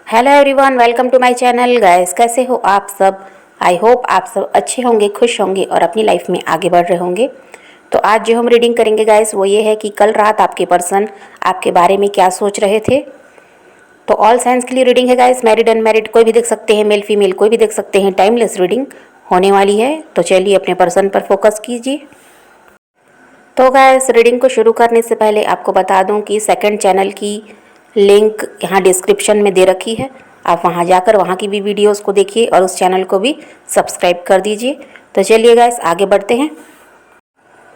Hello everyone, welcome to my channel. Guys, कैसे हो आप सब? आई होप आप सब अच्छे होंगे, खुश होंगे और अपनी लाइफ में आगे बढ़ रहे होंगे। तो आज जो हम रीडिंग करेंगे गाइस, वो ये है कि कल रात आपके पर्सन आपके बारे में क्या सोच रहे थे। तो ऑल साइंस के लिए रीडिंग है गाइस, मैरिड अनमैरिड कोई भी देख सकते हैं, मेल फीमेल कोई भी देख सकते हैं। टाइमलेस रीडिंग होने वाली है, तो चलिए अपने पर्सन पर फोकस कीजिए। तो गाइस, रीडिंग को शुरू करने से पहले आपको बता दूं कि सेकंड चैनल की लिंक यहाँ डिस्क्रिप्शन में दे रखी है। आप वहाँ जाकर वहाँ की भी वीडियोस को देखिए और उस चैनल को भी सब्सक्राइब कर दीजिए। तो चलिए गाइस, आगे बढ़ते हैं।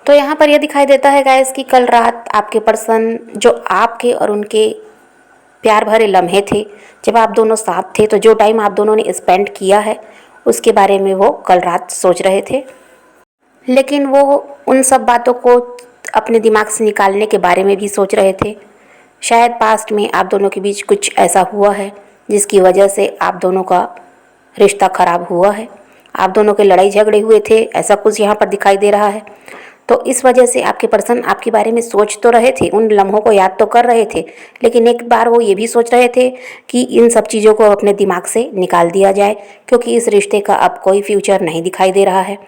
तो यहाँ पर यह दिखाई देता है गाइस कि कल रात आपके पर्सन जो आपके और उनके प्यार भरे लम्हे थे, जब आप दोनों साथ थे, तो जो टाइम आप दोनों ने स्पेंड किया है उसके बारे में वो कल रात सोच रहे थे। लेकिन वो उन सब बातों को अपने दिमाग से निकालने के बारे में भी सोच रहे थे। शायद पास्ट में आप दोनों के बीच कुछ ऐसा हुआ है जिसकी वजह से आप दोनों का रिश्ता खराब हुआ है। आप दोनों के लड़ाई झगड़े हुए थे, ऐसा कुछ यहाँ पर दिखाई दे रहा है। तो इस वजह से आपके पर्सन आपके बारे में सोच तो रहे थे, उन लम्हों को याद तो कर रहे थे, लेकिन एक बार वो ये भी सोच रहे थे कि इन सब चीज़ों को अपने दिमाग से निकाल दिया जाए, क्योंकि इस रिश्ते का अब कोई फ्यूचर नहीं दिखाई दे रहा है।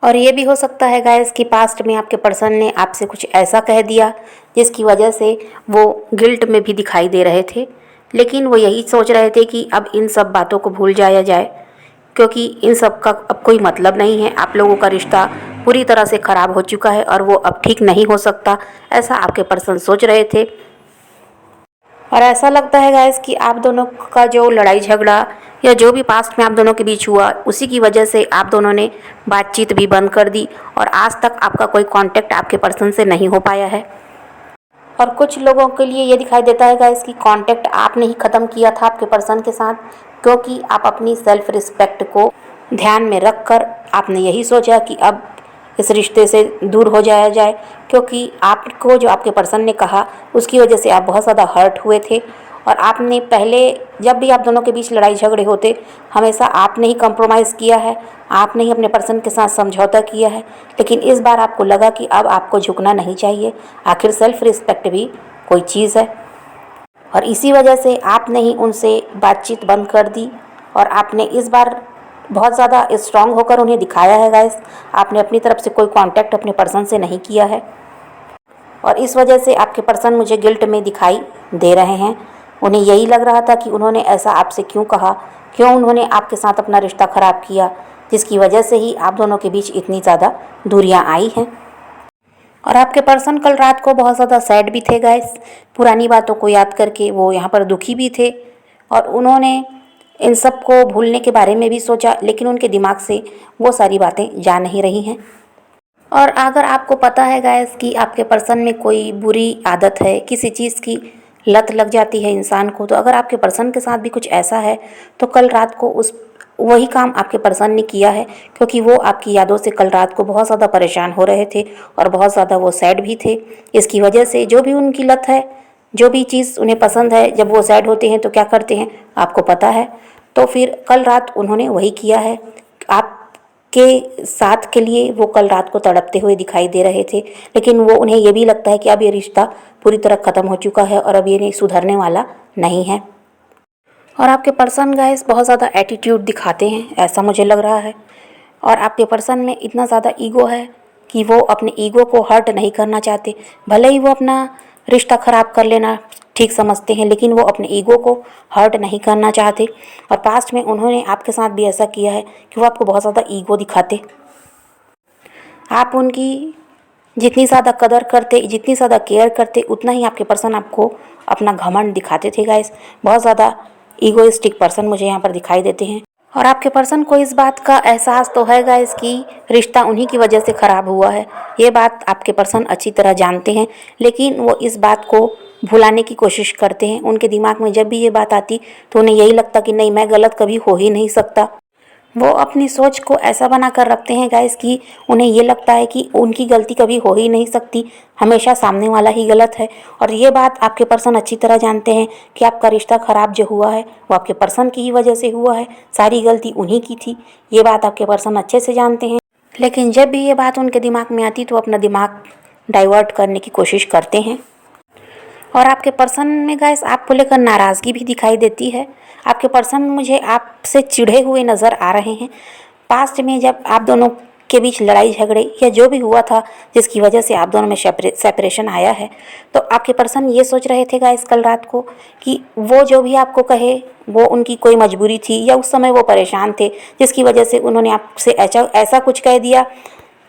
और ये भी हो सकता है गाइस कि पास्ट में आपके पर्सन ने आपसे कुछ ऐसा कह दिया जिसकी वजह से वो गिल्ट में भी दिखाई दे रहे थे। लेकिन वो यही सोच रहे थे कि अब इन सब बातों को भूल जाया जाए, क्योंकि इन सब का अब कोई मतलब नहीं है। आप लोगों का रिश्ता पूरी तरह से ख़राब हो चुका है और वो अब ठीक नहीं हो सकता, ऐसा आपके पर्सन सोच रहे थे। और ऐसा लगता है गाइस कि आप दोनों का जो लड़ाई झगड़ा या जो भी पास्ट में आप दोनों के बीच हुआ, उसी की वजह से आप दोनों ने बातचीत भी बंद कर दी और आज तक आपका कोई कांटेक्ट आपके पर्सन से नहीं हो पाया है। और कुछ लोगों के लिए ये दिखाई देता है गाइस कि कांटेक्ट आपने ही ख़त्म किया था आपके पर्सन के साथ, क्योंकि आप अपनी सेल्फ रिस्पेक्ट को ध्यान में रख कर आपने यही सोचा कि अब इस रिश्ते से दूर हो जाया जाए, क्योंकि आपको जो आपके पर्सन ने कहा उसकी वजह से आप बहुत ज़्यादा हर्ट हुए थे। और आपने पहले जब भी आप दोनों के बीच लड़ाई झगड़े होते, हमेशा आपने ही कंप्रोमाइज़ किया है, आपने ही अपने पर्सन के साथ समझौता किया है। लेकिन इस बार आपको लगा कि अब आपको झुकना नहीं चाहिए, आखिर सेल्फ रिस्पेक्ट भी कोई चीज़ है। और इसी वजह से आपने ही उनसे बातचीत बंद कर दी और आपने इस बार बहुत ज़्यादा स्ट्रांग होकर उन्हें दिखाया है गाइस। आपने अपनी तरफ से कोई कांटेक्ट अपने पर्सन से नहीं किया है और इस वजह से आपके पर्सन मुझे गिल्ट में दिखाई दे रहे हैं। उन्हें यही लग रहा था कि उन्होंने ऐसा आपसे क्यों कहा, क्यों उन्होंने आपके साथ अपना रिश्ता ख़राब किया, जिसकी वजह से ही आप दोनों के बीच इतनी ज़्यादा दूरियां आई हैं। और आपके पर्सन कल रात को बहुत ज़्यादा सैड भी थे गाइस। पुरानी बातों को याद करके वो यहाँ पर दुखी भी थे और उन्होंने इन सब को भूलने के बारे में भी सोचा, लेकिन उनके दिमाग से वो सारी बातें जा नहीं रही हैं। और अगर आपको पता है गाइस कि आपके पर्सन में कोई बुरी आदत है, किसी चीज़ की लत लग जाती है इंसान को, तो अगर आपके पर्सन के साथ भी कुछ ऐसा है तो कल रात को उस वही काम आपके पर्सन ने किया है, क्योंकि वो आपकी यादों से कल रात को बहुत ज़्यादा परेशान हो रहे थे और बहुत ज़्यादा वो सैड भी थे। इसकी वजह से जो भी उनकी लत है, जो भी चीज़ उन्हें पसंद है, जब वो सैड होते हैं तो क्या करते हैं आपको पता है। तो फिर कल रात उन्होंने वही किया है। आपके साथ के लिए वो कल रात को तड़पते हुए दिखाई दे रहे थे, लेकिन वो उन्हें ये भी लगता है कि अब ये रिश्ता पूरी तरह ख़त्म हो चुका है और अब ये नहीं सुधरने वाला नहीं है। और आपके पर्सन गाइस बहुत ज़्यादा एटीट्यूड दिखाते हैं, ऐसा मुझे लग रहा है। और आपके पर्सन में इतना ज़्यादा ईगो है कि वो अपने ईगो को हर्ट नहीं करना चाहते। भले ही वो अपना रिश्ता ख़राब कर लेना ठीक समझते हैं, लेकिन वो अपने ईगो को हर्ट नहीं करना चाहते। और पास्ट में उन्होंने आपके साथ भी ऐसा किया है कि वो आपको बहुत ज़्यादा ईगो दिखाते। आप उनकी जितनी ज़्यादा कदर करते, जितनी ज़्यादा केयर करते, उतना ही आपके पर्सन आपको अपना घमंड दिखाते थे गाइस। बहुत ज़्यादा ईगोइस्टिक पर्सन मुझे यहाँ पर दिखाई देते हैं। और आपके पर्सन को इस बात का एहसास तो है गाइस कि रिश्ता उन्हीं की वजह से ख़राब हुआ है। ये बात आपके पर्सन अच्छी तरह जानते हैं, लेकिन वो इस बात को भुलाने की कोशिश करते हैं। उनके दिमाग में जब भी ये बात आती तो उन्हें यही लगता कि नहीं, मैं गलत कभी हो ही नहीं सकता। वो अपनी सोच को ऐसा बना कर रखते हैं गाइस कि उन्हें ये लगता है कि उनकी गलती कभी हो ही नहीं सकती, हमेशा सामने वाला ही गलत है। और ये बात आपके पर्सन अच्छी तरह जानते हैं कि आपका रिश्ता ख़राब जो हुआ है वो आपके पर्सन की ही वजह से हुआ है, सारी गलती उन्हीं की थी। ये बात आपके पर्सन अच्छे से जानते हैं, लेकिन जब भी ये बात उनके दिमाग में आती तो अपना दिमाग डाइवर्ट करने की कोशिश करते हैं। और आपके पर्सन में गाइस आपको लेकर नाराज़गी भी दिखाई देती है। आपके पर्सन मुझे आपसे चिढ़े हुए नज़र आ रहे हैं। पास्ट में जब आप दोनों के बीच लड़ाई झगड़े या जो भी हुआ था जिसकी वजह से आप दोनों में सेपरेशन आया है, तो आपके पर्सन ये सोच रहे थे गाइस कल रात को कि वो जो भी आपको कहे वो उनकी कोई मजबूरी थी या उस समय वो परेशान थे, जिसकी वजह से उन्होंने आपसे ऐसा कुछ कह दिया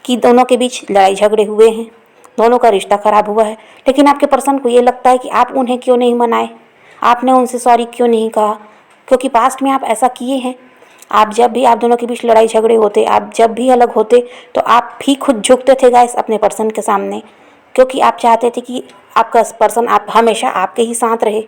कि दोनों के बीच लड़ाई झगड़े हुए हैं, दोनों का रिश्ता ख़राब हुआ है। लेकिन आपके पर्सन को ये लगता है कि आप उन्हें क्यों नहीं मनाए, आपने उनसे सॉरी क्यों नहीं कहा, क्योंकि पास्ट में आप ऐसा किए हैं। आप जब भी आप दोनों के बीच लड़ाई झगड़े होते, आप जब भी अलग होते, तो आप भी खुद झुकते थे गाइस अपने पर्सन के सामने, क्योंकि आप चाहते थे कि आपका पर्सन आप हमेशा आपके ही साथ रहे,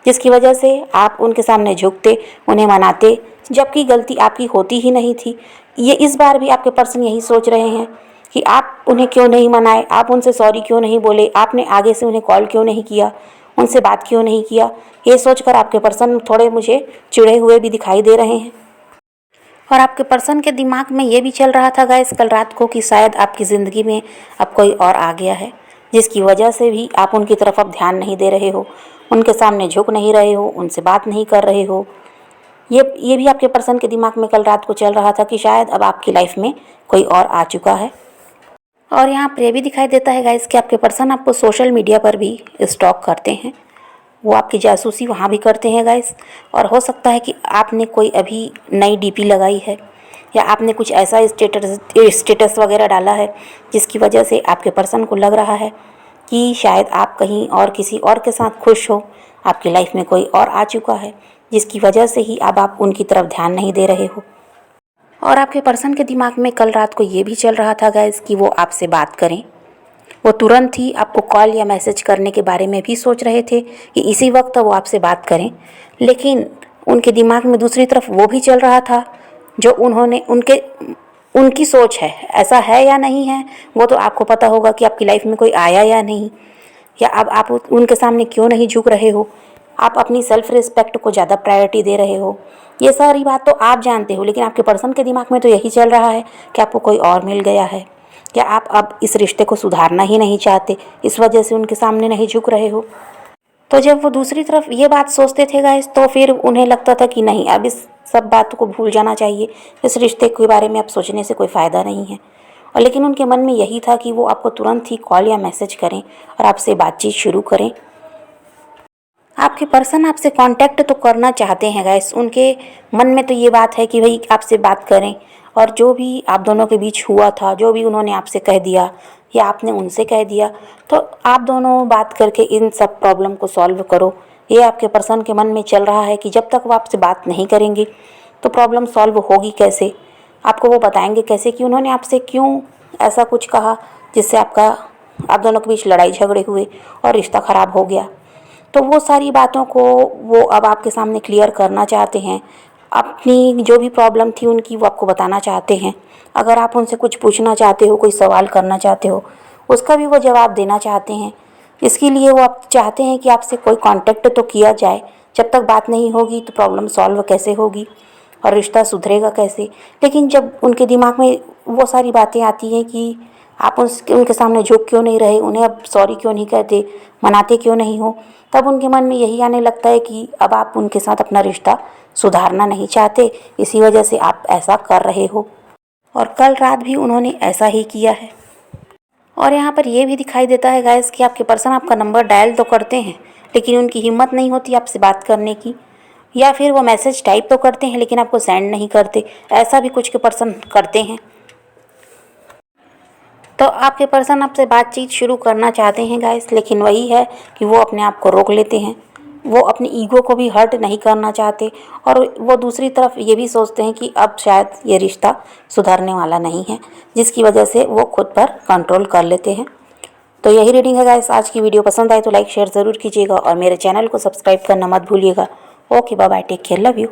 जिसकी वजह से आप उनके सामने झुकते, उन्हें मनाते, जबकि गलती आपकी होती ही नहीं थी। ये इस बार भी आपके पर्सन यही सोच रहे हैं कि आप उन्हें क्यों नहीं मनाए, आप उनसे सॉरी क्यों नहीं बोले, आपने आगे से उन्हें कॉल क्यों नहीं किया, उनसे बात क्यों नहीं किया। ये सोचकर आपके पर्सन थोड़े मुझे चिढ़े हुए भी दिखाई दे रहे हैं। और आपके पर्सन के दिमाग में ये भी चल रहा था गाइस कल रात को कि शायद आपकी ज़िंदगी में अब कोई और आ गया है, जिसकी वजह से भी आप उनकी तरफ अब ध्यान नहीं दे रहे हो, उनके सामने झुक नहीं रहे हो, उनसे बात नहीं कर रहे हो। ये भी आपके पर्सन के दिमाग में कल रात को चल रहा था कि शायद अब आपकी लाइफ में कोई और आ चुका है। और यहाँ पर ये भी दिखाई देता है गाइस कि आपके पर्सन आपको सोशल मीडिया पर भी स्टॉक करते हैं, वो आपकी जासूसी वहाँ भी करते हैं गाइस। और हो सकता है कि आपने कोई अभी नई डीपी लगाई है या आपने कुछ ऐसा स्टेटस वगैरह डाला है जिसकी वजह से आपके पर्सन को लग रहा है कि शायद आप कहीं और किसी और के साथ खुश हो, आपकी लाइफ में कोई और आ चुका है, जिसकी वजह से ही अब आप उनकी तरफ ध्यान नहीं दे रहे हो। और आपके पर्सन के दिमाग में कल रात को ये भी चल रहा था गाइस कि वो आपसे बात करें, वो तुरंत ही आपको कॉल या मैसेज करने के बारे में भी सोच रहे थे कि इसी वक्त वो आपसे बात करें। लेकिन उनके दिमाग में दूसरी तरफ वो भी चल रहा था जो उनकी सोच है, ऐसा है या नहीं है वो तो आपको पता होगा कि आपकी लाइफ में कोई आया या नहीं, या अब आप उनके सामने क्यों नहीं झुक रहे हो, आप अपनी सेल्फ रिस्पेक्ट को ज़्यादा प्रायोरिटी दे रहे हो। ये सारी बात तो आप जानते हो, लेकिन आपके पर्सन के दिमाग में तो यही चल रहा है कि आपको कोई और मिल गया है, या आप अब इस रिश्ते को सुधारना ही नहीं चाहते, इस वजह से उनके सामने नहीं झुक रहे हो। तो जब वो दूसरी तरफ ये बात सोचते थे गाइस, तो फिर उन्हें लगता था कि नहीं, अब इस सब बात को भूल जाना चाहिए, इस रिश्ते के बारे में अब सोचने से कोई फ़ायदा नहीं है। और लेकिन उनके मन में यही था कि वो आपको तुरंत ही कॉल या मैसेज करें और आपसे बातचीत शुरू करें। आपके पर्सन आपसे कांटेक्ट तो करना चाहते हैं गाइस, उनके मन में तो ये बात है कि भाई आपसे बात करें, और जो भी आप दोनों के बीच हुआ था, जो भी उन्होंने आपसे कह दिया या आपने उनसे कह दिया, तो आप दोनों बात करके इन सब प्रॉब्लम को सॉल्व करो। ये आपके पर्सन के मन में चल रहा है कि जब तक वो आपसे बात नहीं करेंगे तो प्रॉब्लम सॉल्व होगी कैसे, आपको वो बताएंगे कैसे कि उन्होंने आपसे क्यों ऐसा कुछ कहा जिससे आप दोनों के बीच लड़ाई झगड़े हुए और रिश्ता ख़राब हो गया। तो वो सारी बातों को वो अब आपके सामने क्लियर करना चाहते हैं, अपनी जो भी प्रॉब्लम थी उनकी वो आपको बताना चाहते हैं। अगर आप उनसे कुछ पूछना चाहते हो, कोई सवाल करना चाहते हो, उसका भी वो जवाब देना चाहते हैं। इसके लिए वो आप चाहते हैं कि आपसे कोई कांटेक्ट तो किया जाए, जब तक बात नहीं होगी तो प्रॉब्लम सॉल्व कैसे होगी और रिश्ता सुधरेगा कैसे। लेकिन जब उनके दिमाग में वो सारी बातें आती हैं कि आप उनके सामने झुक क्यों नहीं रहे, उन्हें अब सॉरी क्यों नहीं कहते, मनाते क्यों नहीं हो, तब उनके मन में यही आने लगता है कि अब आप उनके साथ अपना रिश्ता सुधारना नहीं चाहते, इसी वजह से आप ऐसा कर रहे हो। और कल रात भी उन्होंने ऐसा ही किया है। और यहाँ पर ये भी दिखाई देता है गाइस कि आपके पर्सन आपका नंबर डायल तो करते हैं, लेकिन उनकी हिम्मत नहीं होती आपसे बात करने की, या फिर वो मैसेज टाइप तो करते हैं लेकिन आपको सेंड नहीं करते। ऐसा भी कुछ के पर्सन करते हैं। तो आपके पर्सन आपसे बातचीत शुरू करना चाहते हैं गाइस, लेकिन वही है कि वो अपने आप को रोक लेते हैं। वो अपनी ईगो को भी हर्ट नहीं करना चाहते, और वो दूसरी तरफ ये भी सोचते हैं कि अब शायद ये रिश्ता सुधरने वाला नहीं है, जिसकी वजह से वो खुद पर कंट्रोल कर लेते हैं। तो यही रीडिंग है गाइस। आज की वीडियो पसंद आए तो लाइक शेयर ज़रूर कीजिएगा और मेरे चैनल को सब्सक्राइब करना मत भूलिएगा। Okay, bye bye, take care, love you.